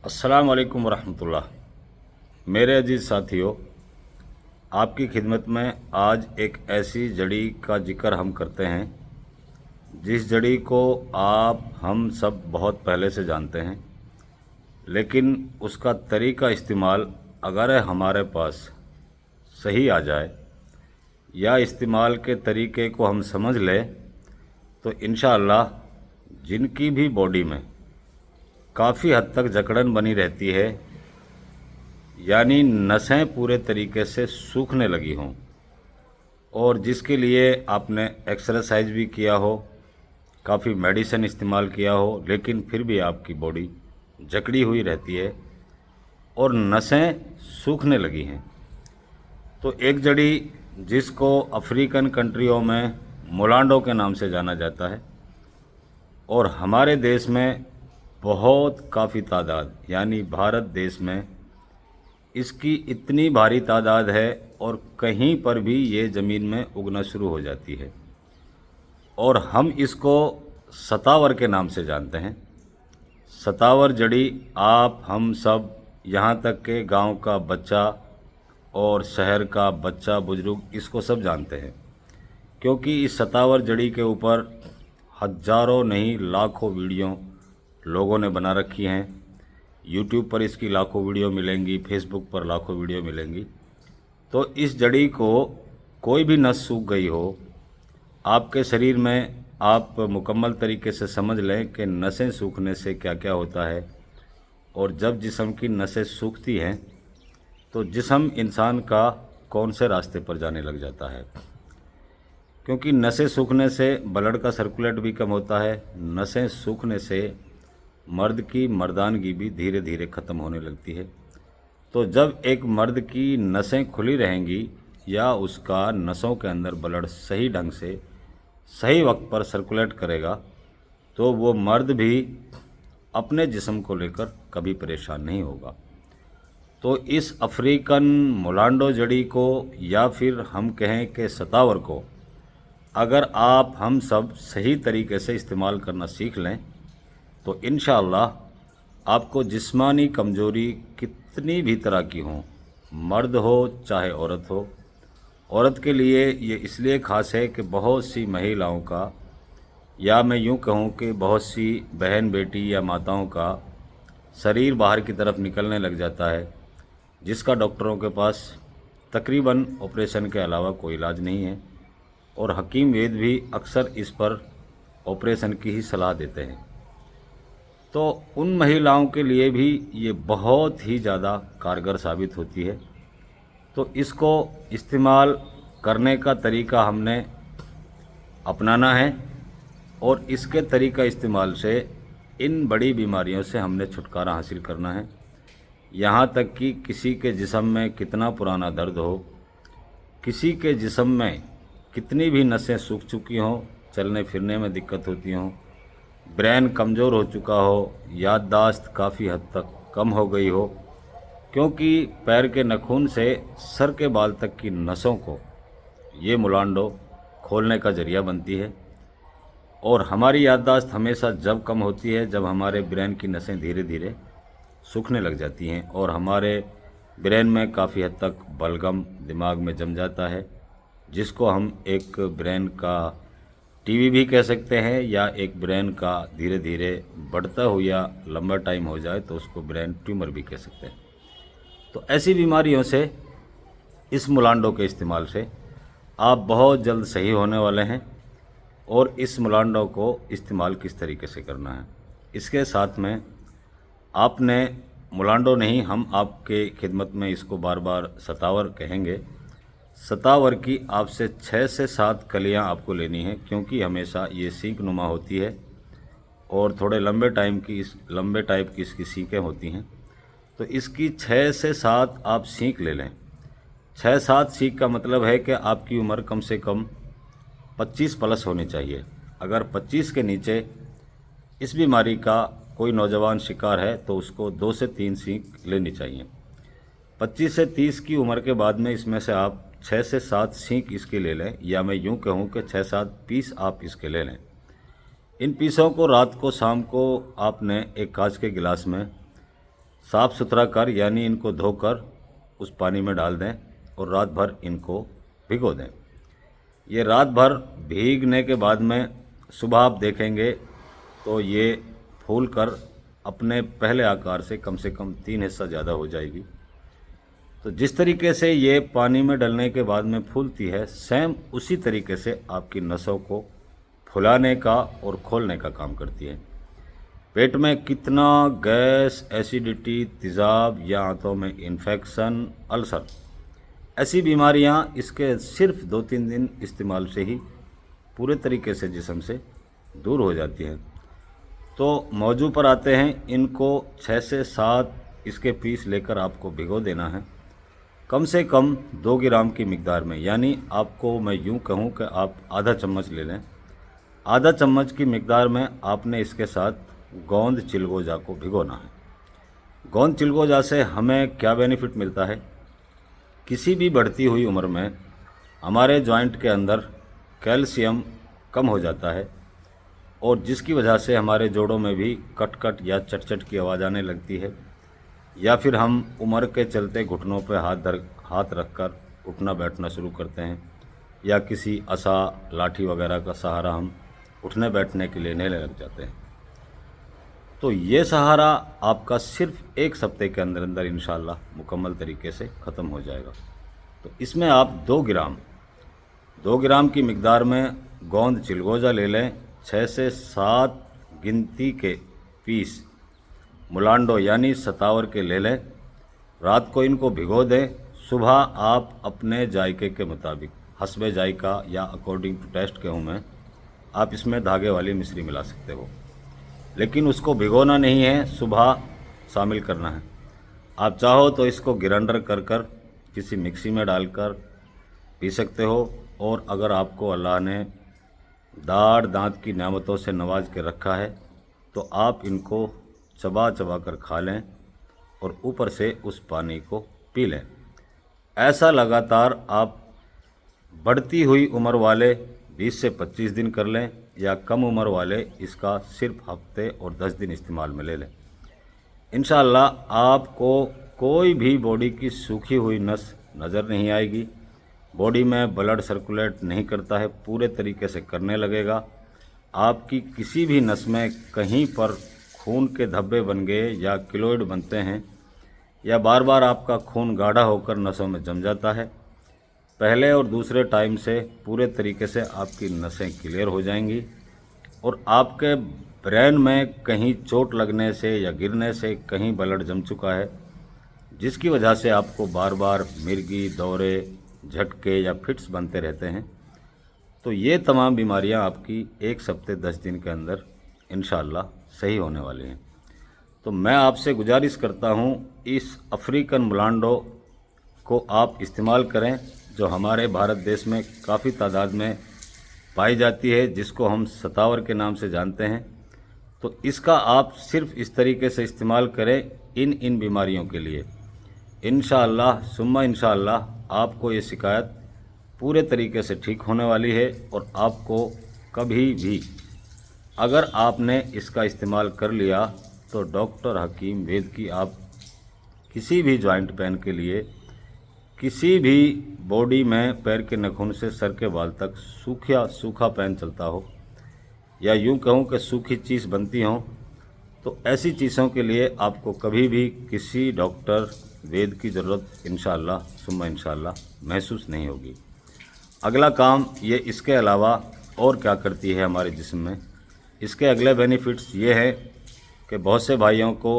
अस्सलाम वालेकुम वरहमतुल्लाह। मेरे अजीज़ साथियों, आपकी खिदमत में आज एक ऐसी जड़ी का जिक्र हम करते हैं जिस जड़ी को आप हम सब बहुत पहले से जानते हैं, लेकिन उसका तरीका इस्तेमाल अगर हमारे पास सही आ जाए या इस्तेमाल के तरीके को हम समझ लें तो इंशाअल्लाह जिनकी भी बॉडी में काफ़ी हद तक जकड़न बनी रहती है, यानी नसें पूरे तरीके से सूखने लगी हों, और जिसके लिए आपने एक्सरसाइज भी किया हो, काफ़ी मेडिसिन इस्तेमाल किया हो, लेकिन फिर भी आपकी बॉडी जकड़ी हुई रहती है और नसें सूखने लगी हैं, तो एक जड़ी जिसको अफ्रीकन कंट्रियों में मोलांडो के नाम से जाना जाता है और हमारे देश में बहुत काफ़ी तादाद, यानी भारत देश में इसकी इतनी भारी तादाद है और कहीं पर भी ये ज़मीन में उगना शुरू हो जाती है और हम इसको सतावर के नाम से जानते हैं। सतावर जड़ी आप हम सब, यहाँ तक के गांव का बच्चा और शहर का बच्चा बुजुर्ग इसको सब जानते हैं, क्योंकि इस सतावर जड़ी के ऊपर हजारों नहीं लाखों वीडियो लोगों ने बना रखी हैं। यूट्यूब पर इसकी लाखों वीडियो मिलेंगी, फेसबुक पर लाखों वीडियो मिलेंगी। तो इस जड़ी को कोई भी नस सूख गई हो आपके शरीर में, आप मुकम्मल तरीके से समझ लें कि नसें सूखने से क्या क्या होता है। और जब जिस्म की नसें सूखती हैं तो जिस्म इंसान का कौन से रास्ते पर जाने लग जाता है, क्योंकि नसें सूखने से ब्लड का सर्कुलेट भी कम होता है। नसें सूखने से मर्द की मर्दानगी भी धीरे धीरे ख़त्म होने लगती है। तो जब एक मर्द की नसें खुली रहेंगी या उसका नसों के अंदर ब्लड सही ढंग से सही वक्त पर सर्कुलेट करेगा, तो वो मर्द भी अपने जिस्म को लेकर कभी परेशान नहीं होगा। तो इस अफ्रीकन मोलांडो जड़ी को, या फिर हम कहें कि सतावर को, अगर आप हम सब सही तरीके से इस्तेमाल करना सीख लें तो इंशाअल्लाह आपको जिस्मानी कमज़ोरी कितनी भी तरह की हो, मर्द हो चाहे औरत हो। औरत के लिए ये इसलिए ख़ास है कि बहुत सी महिलाओं का, या मैं यूँ कहूँ कि बहुत सी बहन बेटी या माताओं का शरीर बाहर की तरफ निकलने लग जाता है, जिसका डॉक्टरों के पास तकरीबन ऑपरेशन के अलावा कोई इलाज नहीं है, और हकीम वेद भी अक्सर इस पर ऑपरेशन की ही सलाह देते हैं। तो उन महिलाओं के लिए भी ये बहुत ही ज़्यादा कारगर साबित होती है। तो इसको इस्तेमाल करने का तरीका हमने अपनाना है और इसके तरीका इस्तेमाल से इन बड़ी बीमारियों से हमने छुटकारा हासिल करना है। यहाँ तक कि किसी के जिस्म में कितना पुराना दर्द हो, किसी के जिस्म में कितनी भी नसें सूख चुकी हों, चलने फिरने में दिक्कत होती हों, ब्रेन कमज़ोर हो चुका हो, याददाश्त काफ़ी हद तक कम हो गई हो, क्योंकि पैर के नाखून से सर के बाल तक की नसों को ये मुलांडो खोलने का ज़रिया बनती है। और हमारी याददाश्त हमेशा जब कम होती है जब हमारे ब्रेन की नसें धीरे धीरे सूखने लग जाती हैं और हमारे ब्रेन में काफ़ी हद तक बलगम दिमाग में जम जाता है, जिसको हम एक ब्रेन का टीवी भी कह सकते हैं, या एक ब्रेन का धीरे धीरे बढ़ता हुआ लंबा टाइम हो जाए तो उसको ब्रेन ट्यूमर भी कह सकते हैं। तो ऐसी बीमारियों से इस मुलांडो के इस्तेमाल से आप बहुत जल्द सही होने वाले हैं। और इस मुलांडो को इस्तेमाल किस तरीके से करना है, इसके साथ में आपने मुलांडो नहीं, हम आपके खिदमत में इसको बार बार सतावर कहेंगे। सतावर की आपसे 6 से 7 कलियां आपको लेनी है, क्योंकि हमेशा ये सींक नुमा होती है और थोड़े लंबे टाइप की इसकी सींकें होती हैं। तो इसकी 6 से 7 आप सींक ले लें। 6-7 सींक का मतलब है कि आपकी उम्र कम से कम 25 प्लस होनी चाहिए। अगर 25 के नीचे इस बीमारी का कोई नौजवान शिकार है तो उसको 2 से 3 सींक लेनी चाहिए। 25 से 30 की उम्र के बाद में इसमें से आप 6 से 7 सींक इसके ले लें, या मैं यूँ कहूँ कि 6-7 पीस आप इसके ले लें। इन पीसों को रात को शाम को आपने एक कांच के गिलास में साफ़ सुथरा कर यानी इनको धोकर उस पानी में डाल दें और रात भर इनको भिगो दें। ये रात भर भीगने के बाद में सुबह आप देखेंगे तो ये फूल कर अपने पहले आकार से कम 3 हिस्सा ज़्यादा हो जाएगी। तो जिस तरीके से ये पानी में डलने के बाद में फूलती है, सेम उसी तरीके से आपकी नसों को फुलाने का और खोलने का काम करती है। पेट में कितना गैस, एसिडिटी, तेज़ाब या आंतों में इन्फेक्शन, अल्सर, ऐसी बीमारियां इसके सिर्फ 2-3 दिन इस्तेमाल से ही पूरे तरीके से जिस्म से दूर हो जाती हैं। तो मौजू पर आते हैं, इनको 6 से 7 इसके पीस लेकर आपको भिगो देना है कम से कम 2 ग्राम की मिकदार में, यानी आपको मैं यूँ कहूँ कि आप आधा चम्मच ले लें। आधा चम्मच की मिकदार में आपने इसके साथ गोंद चिलगोजा को भिगोना है। गोंद चिलगोजा से हमें क्या बेनिफिट मिलता है? किसी भी बढ़ती हुई उम्र में हमारे जॉइंट के अंदर कैल्शियम कम हो जाता है और जिसकी वजह से हमारे जोड़ों में भी कट कट या चट चट की आवाज़ आने लगती है, या फिर हम उम्र के चलते घुटनों पर हाथ रखकर उठना बैठना शुरू करते हैं, या किसी असा लाठी वगैरह का सहारा हम उठने बैठने के लिए लेने लग जाते हैं। तो ये सहारा आपका सिर्फ 1 हफ्ते के अंदर अंदर इंशाल्लाह मुकम्मल तरीके से ख़त्म हो जाएगा। तो इसमें आप 2 ग्राम की मिकदार में गोंद चिलगोजा ले लें। 6 से 7 गिनती के पीस मुलांडो यानी सतावर के ले लें। रात को इनको भिगो दें। सुबह आप अपने जायके के मुताबिक, हस्बे जायका या अकॉर्डिंग टू टेस्ट कहूँ मैं, आप इसमें धागे वाली मिश्री मिला सकते हो, लेकिन उसको भिगोना नहीं है, सुबह शामिल करना है। आप चाहो तो इसको ग्राइंडर कर कर किसी मिक्सी में डालकर पी सकते हो, और अगर आपको अल्लाह ने दाढ़ दांत की नेमतों से नवाज के रखा है तो आप इनको चबा चबा कर खा लें और ऊपर से उस पानी को पी लें। ऐसा लगातार आप बढ़ती हुई उम्र वाले 20 से 25 दिन कर लें, या कम उम्र वाले इसका सिर्फ हफ्ते और 10 दिन इस्तेमाल में ले लें। इंशाअल्लाह आपको कोई भी बॉडी की सूखी हुई नस नज़र नहीं आएगी। बॉडी में ब्लड सर्कुलेट नहीं करता है, पूरे तरीके से करने लगेगा। आपकी किसी भी नस में कहीं पर खून के धब्बे बन गए या किलोइड बनते हैं, या बार बार आपका खून गाढ़ा होकर नसों में जम जाता है, पहले और दूसरे टाइम से पूरे तरीके से आपकी नसें क्लियर हो जाएंगी। और आपके ब्रेन में कहीं चोट लगने से या गिरने से कहीं ब्लड जम चुका है, जिसकी वजह से आपको बार बार मिर्गी, दौरे, झटके या फिट्स बनते रहते हैं, तो ये तमाम बीमारियां आपकी 1 हफ्ते 10 दिन के अंदर इंशाअल्लाह सही होने वाली हैं। तो मैं आपसे गुजारिश करता हूं, इस अफ्रीकन मुलांडो को आप इस्तेमाल करें, जो हमारे भारत देश में काफ़ी तादाद में पाई जाती है, जिसको हम सतावर के नाम से जानते हैं। तो इसका आप सिर्फ इस तरीके से इस्तेमाल करें इन बीमारियों के लिए। इंशाअल्लाह सुम्मा इंशाअल्लाह आपको ये शिकायत पूरे तरीके से ठीक होने वाली है, और आपको कभी भी अगर आपने इसका इस्तेमाल कर लिया तो डॉक्टर हकीम वैद की आप किसी भी जॉइंट पेन के लिए, किसी भी बॉडी में पैर के नाखून से सर के बाल तक सूखा पेन चलता हो, या यूं कहूं कि सूखी चीज़ बनती हो, तो ऐसी चीज़ों के लिए आपको कभी भी किसी डॉक्टर वैद की ज़रूरत इंशाअल्लाह सुम्मा इंशाअल्लाह महसूस नहीं होगी। अगला काम ये इसके अलावा और क्या करती है हमारे जिस्म में, इसके अगले बेनिफिट्स ये हैं कि बहुत से भाइयों को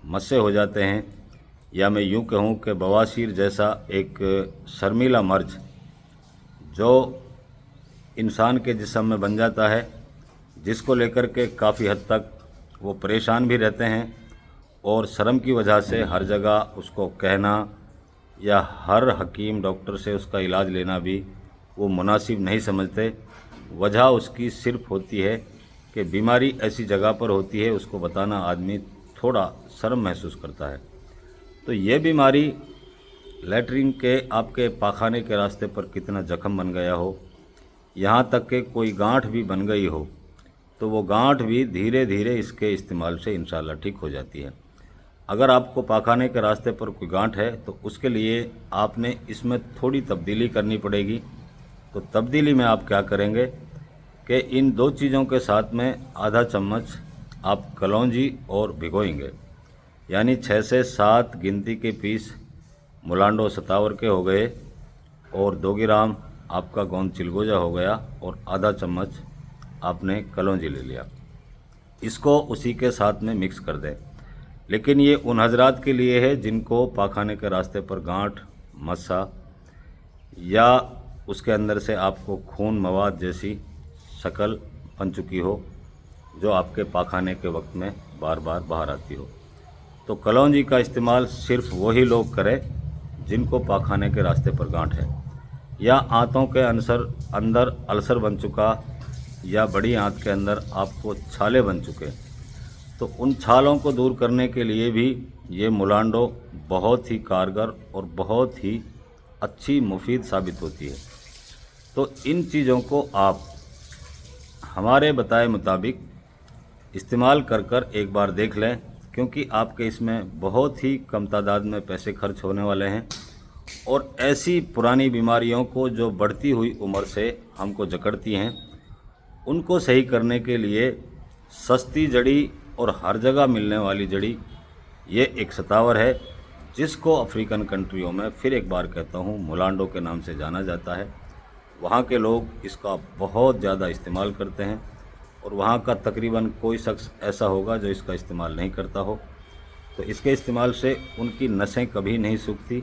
मस्से हो जाते हैं, या मैं यूं कहूं कि बवासीर जैसा एक शर्मीला मर्ज जो इंसान के जिस्म में बन जाता है, जिसको लेकर के काफ़ी हद तक वो परेशान भी रहते हैं, और शर्म की वजह से हर जगह उसको कहना या हर हकीम डॉक्टर से उसका इलाज लेना भी वो मुनासिब नहीं समझते। वजह उसकी सिर्फ होती है कि बीमारी ऐसी जगह पर होती है, उसको बताना आदमी थोड़ा शर्म महसूस करता है। तो ये बीमारी लेटरिन के आपके पाखाने के रास्ते पर कितना जख्म बन गया हो, यहाँ तक कि कोई गांठ भी बन गई हो, तो वो गांठ भी धीरे धीरे इसके इस्तेमाल से इंशाल्लाह ठीक हो जाती है। अगर आपको पाखाने के रास्ते पर कोई गांठ है तो उसके लिए आपने इसमें थोड़ी तब्दीली करनी पड़ेगी। तो तब्दीली में आप क्या करेंगे कि इन 2 चीज़ों के साथ में आधा चम्मच आप कलौंजी और भिगोएंगे, यानी 6 से 7 गिनती के पीस मुलांडो सतावर के हो गए और 2 ग्राम आपका गोंद चिलगोजा हो गया और आधा चम्मच आपने कलौंजी ले लिया। इसको उसी के साथ में मिक्स कर दें। लेकिन ये उन हजरात के लिए है जिनको पाखाने के रास्ते पर गांठ, मस्सा या उसके अंदर से आपको खून मवाद जैसी शक्ल बन चुकी हो, जो आपके पाखाने के वक्त में बार बार बाहर आती हो। तो कलौंजी का इस्तेमाल सिर्फ वही लोग करें जिनको पाखाने के रास्ते पर गांठ है, या आंतों के अंदर अल्सर बन चुका, या बड़ी आंत के अंदर आपको छाले बन चुके। तो उन छालों को दूर करने के लिए भी ये मुलांडो बहुत ही कारगर और बहुत ही अच्छी मुफीद साबित होती है। तो इन चीज़ों को आप हमारे बताए मुताबिक इस्तेमाल कर एक बार देख लें, क्योंकि आपके इसमें बहुत ही कम तादाद में पैसे खर्च होने वाले हैं। और ऐसी पुरानी बीमारियों को जो बढ़ती हुई उम्र से हमको जकड़ती हैं, उनको सही करने के लिए सस्ती जड़ी और हर जगह मिलने वाली जड़ी ये एक सतावर है, जिसको अफ्रीकन कंट्रियों में फिर एक बार कहता हूँ मुलांडो के नाम से जाना जाता है। वहाँ के लोग इसका बहुत ज़्यादा इस्तेमाल करते हैं और वहाँ का तकरीबन कोई शख्स ऐसा होगा जो इसका इस्तेमाल नहीं करता हो। तो इसके इस्तेमाल से उनकी नसें कभी नहीं सूखती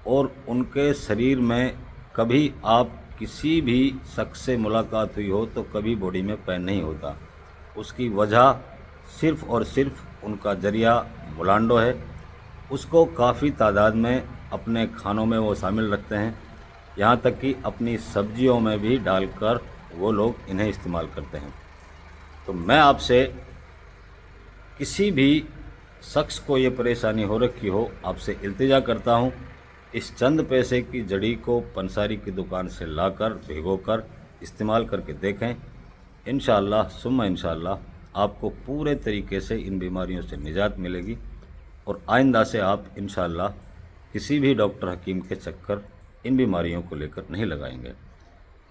और उनके शरीर में कभी आप किसी भी शख्स से मुलाकात हुई हो तो कभी बॉडी में पेन नहीं होता। उसकी वजह सिर्फ़ और सिर्फ उनका जरिया मुलांडो है। उसको काफ़ी तादाद में अपने खानों में वो शामिल रखते हैं, यहाँ तक कि अपनी सब्जियों में भी डालकर वो लोग इन्हें इस्तेमाल करते हैं। तो मैं आपसे किसी भी शख्स को ये परेशानी हो रखी हो, आपसे इल्तिजा करता हूँ, इस चंद पैसे की जड़ी को पंसारी की दुकान से लाकर भिगोकर इस्तेमाल करके देखें। इंशाअल्लाह सुम्मा इंशाअल्लाह आपको पूरे तरीके से इन बीमारियों से निजात मिलेगी और आइंदा से आप इंशाअल्लाह किसी भी डॉक्टर हकीम के चक्कर इन बीमारियों को लेकर नहीं लगाएंगे।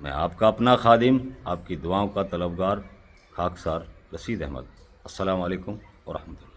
मैं आपका अपना खादिम, आपकी दुआओं का तलबगार खाकसार रशीद अहमद। अस्सलाम वालेकुम व रहमतुल्लाह।